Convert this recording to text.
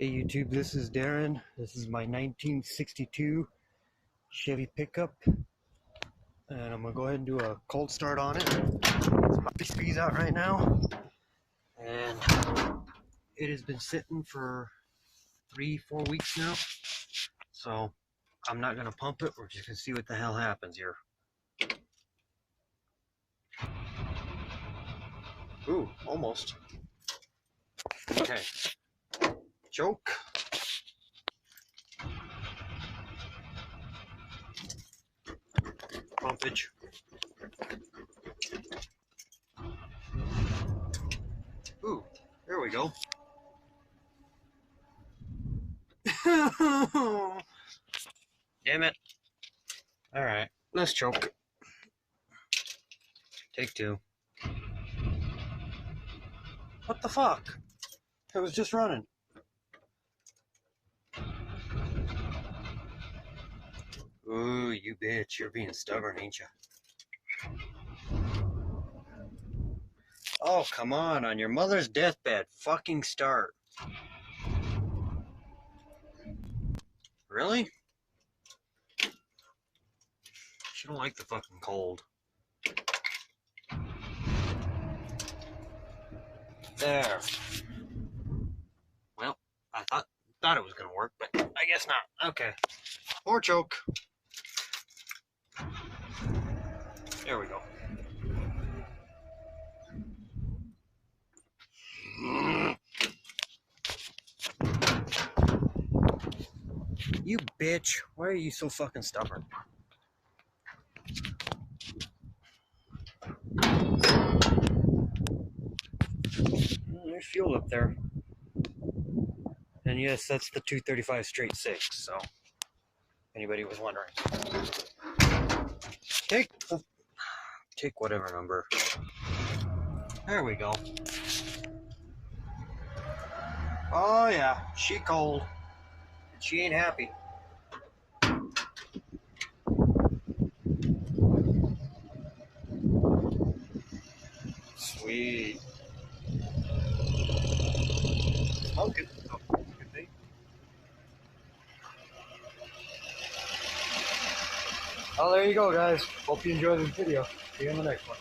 Hey YouTube, this is Darren. This is my 1962 Chevy pickup, and I'm gonna go ahead and do a cold start on it. It's about 50 degrees out right now, and it has been sitting for 3-4 weeks now. So I'm not gonna pump it. We're just gonna see what the hell happens here. Ooh, almost. Okay, choke. Pumpage. Ooh, there we go. Damn it. Alright, let's choke. Take two. What the fuck? It was just running. Ooh, you bitch. You're being stubborn, ain't you? Oh, come on your mother's deathbed. Fucking start. Really? She don't like the fucking cold. There. Well, I thought it was gonna work, but I guess not. Okay. Or choke. There we go. You bitch. Why are you so fucking stubborn? There's fuel up there. And yes, that's the 235 straight 6, so anybody was wondering. Take whatever number. There we go. Oh yeah, she cold. She ain't happy. Sweet. Smoking. Oh, good thing. Oh, there you go, guys. Hope you enjoyed this video. See you in the next one.